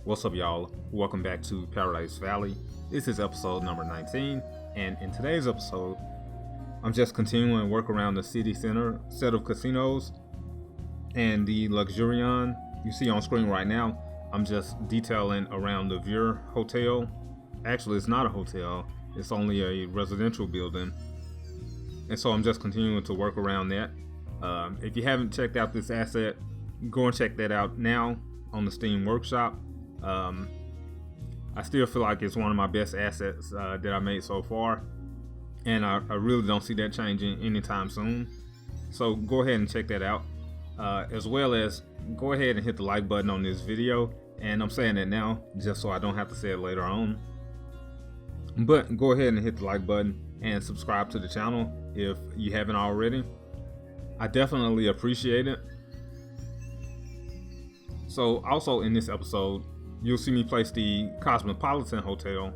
What's up, y'all? Welcome back to Paradise Valley. This is episode number 19, and in today's episode, I'm just continuing to work around the city center set of casinos and the Luxurion you see on screen right now. I'm just detailing around the Vure Hotel. Actually, it's not a hotel, it's only a residential building. And so I'm just continuing to work around that. If you haven't checked out this asset, go and check that out now on the Steam Workshop. I still feel like it's one of my best assets that I made so far, and I really don't see that changing anytime soon. So go ahead and check that out, as well as go ahead and hit the like button on this video. And I'm saying it now just so I don't have to say it later on, but go ahead and hit the like button and subscribe to the channel if you haven't already. I definitely appreciate it. So also in this episode, you'll see me place the Cosmopolitan Hotel,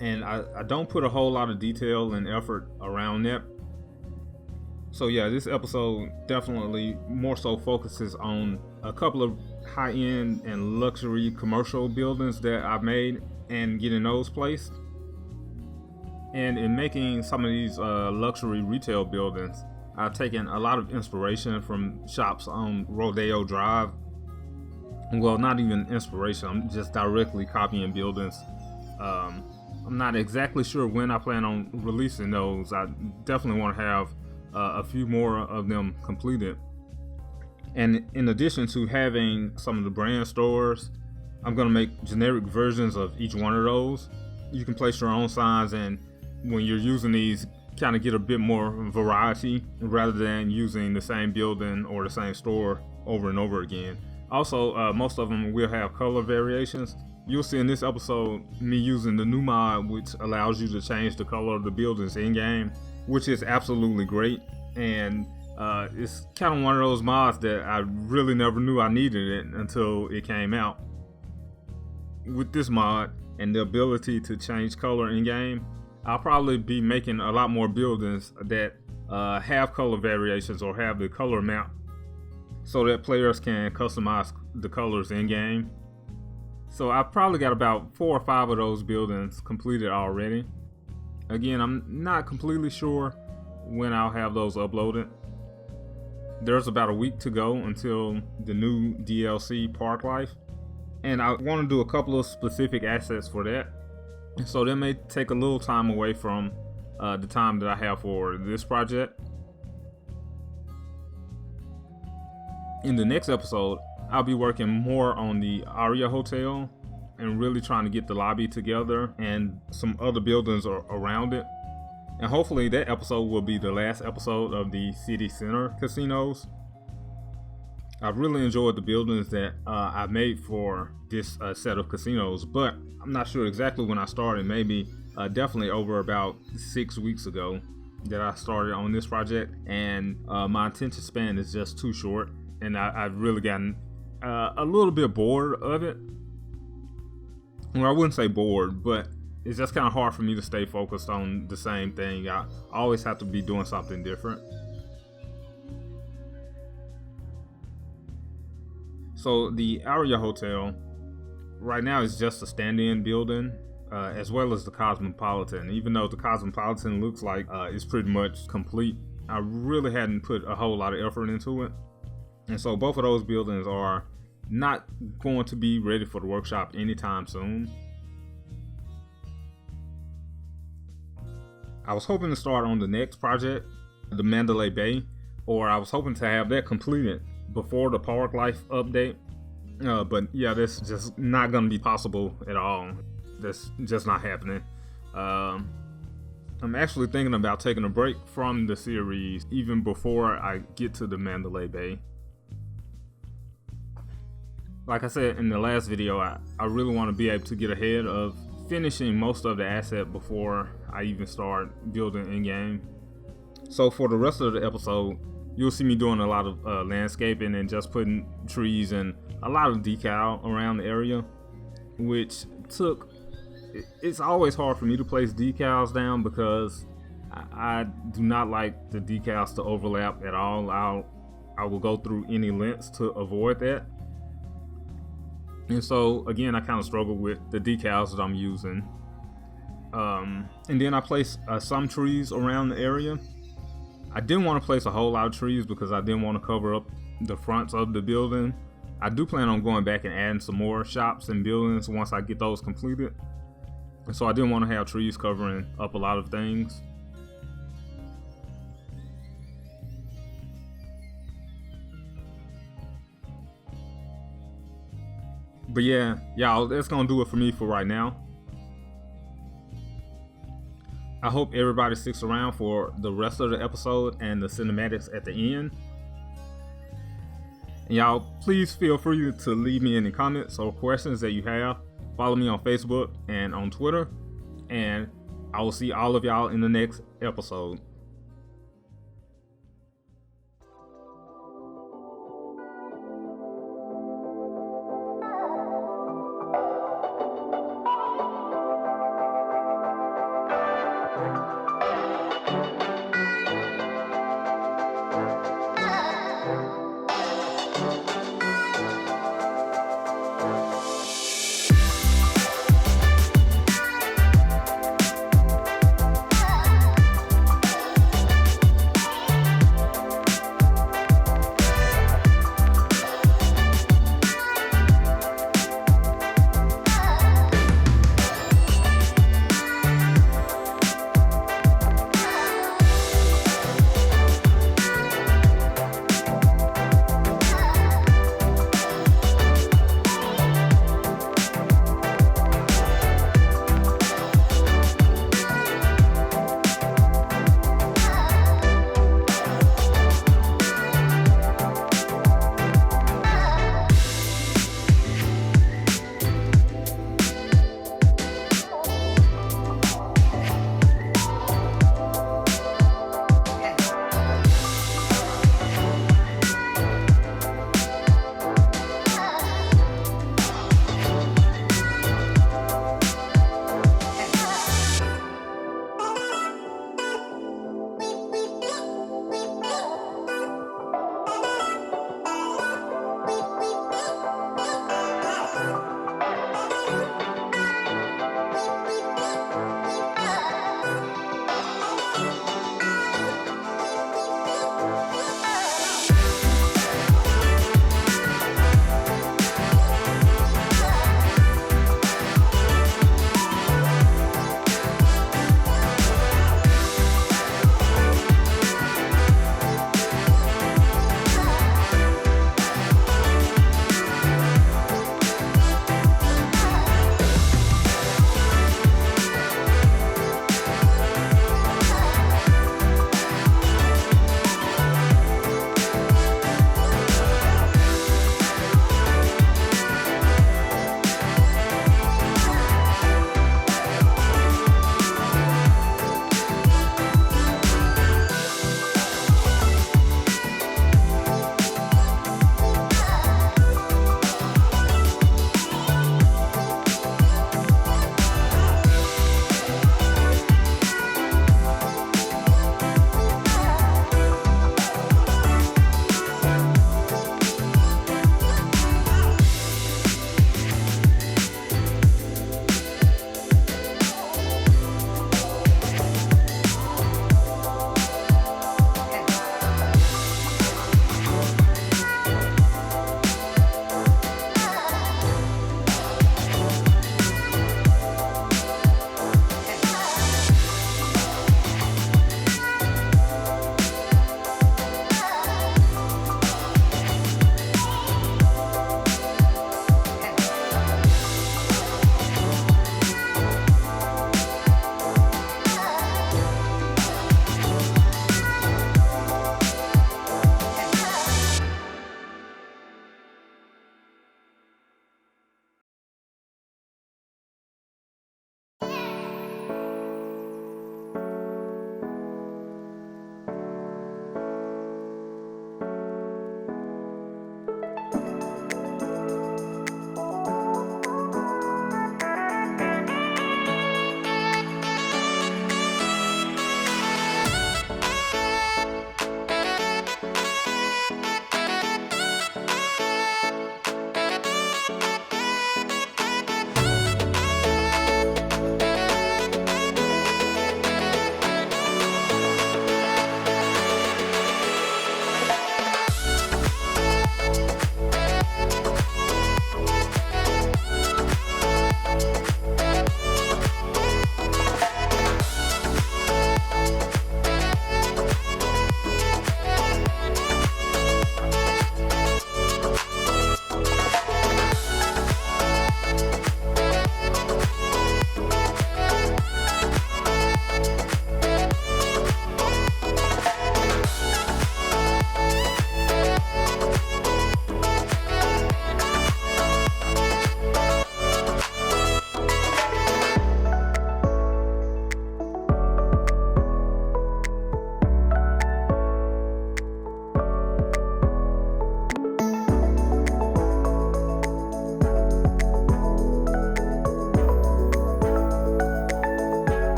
and I don't put a whole lot of detail and effort around that. So yeah, this episode definitely more so focuses on a couple of high-end and luxury commercial buildings that I've made and getting those placed. And in making some of these luxury retail buildings, I've taken a lot of inspiration from shops on Rodeo Drive. Well, not even inspiration, I'm just directly copying buildings. I'm not exactly sure when I plan on releasing those. I definitely want to have a few more of them completed. And in addition to having some of the brand stores, I'm going to make generic versions of each one of those. You can place your own signs, and when you're using these, kind of get a bit more variety rather than using the same building or the same store over and over again. Also, most of them will have color variations. You'll see in this episode me using the new mod, which allows you to change the color of the buildings in-game, which is absolutely great. And it's kind of one of those mods that I really never knew I needed it until it came out. With this mod and the ability to change color in-game, I'll probably be making a lot more buildings that have color variations or have the color map so that players can customize the colors in-game. So I've probably got about 4 or 5 of those buildings completed already. Again, I'm not completely sure when I'll have those uploaded. There's about a week to go until the new DLC Park Life, and I want to do a couple of specific assets for that. So that may take a little time away from the time that I have for this project. In the next episode, I'll be working more on the Aria Hotel and really trying to get the lobby together and some other buildings around it. And hopefully that episode will be the last episode of the City Center casinos. I've really enjoyed the buildings that I made for this set of casinos, but I'm not sure exactly when I started. Maybe definitely over about 6 weeks ago that I started on this project, and my attention span is just too short, and I've really gotten a little bit bored of it. Well, I wouldn't say bored, but it's just kind of hard for me to stay focused on the same thing. I always have to be doing something different. So the Aria Hotel right now is just a stand-in building, as well as the Cosmopolitan. Even though the Cosmopolitan looks like it's pretty much complete, I really hadn't put a whole lot of effort into it. And so both of those buildings are not going to be ready for the workshop anytime soon. I was hoping to start on the next project, the Mandalay Bay, or I was hoping to have that completed before the Park Life update. But yeah, that's just not going to be possible at all. That's just not happening. I'm actually thinking about taking a break from the series even before I get to the Mandalay Bay. Like I said in the last video, I really want to be able to get ahead of finishing most of the asset before I even start building in-game. So for the rest of the episode, you'll see me doing a lot of landscaping and just putting trees and a lot of decal around the area, which it's always hard for me to place decals down because I do not like the decals to overlap at all. I will go through any lengths to avoid that. And so again, I kind of struggle with the decals that I'm using. And then I place some trees around the area. I didn't want to place a whole lot of trees because I didn't want to cover up the fronts of the building. I do plan on going back and adding some more shops and buildings once I get those completed. And so I didn't want to have trees covering up a lot of things. But yeah, y'all, that's gonna do it for me for right now. I hope everybody sticks around for the rest of the episode and the cinematics at the end. And y'all, please feel free to leave me any comments or questions that you have. Follow me on Facebook and on Twitter. And I will see all of y'all in the next episode.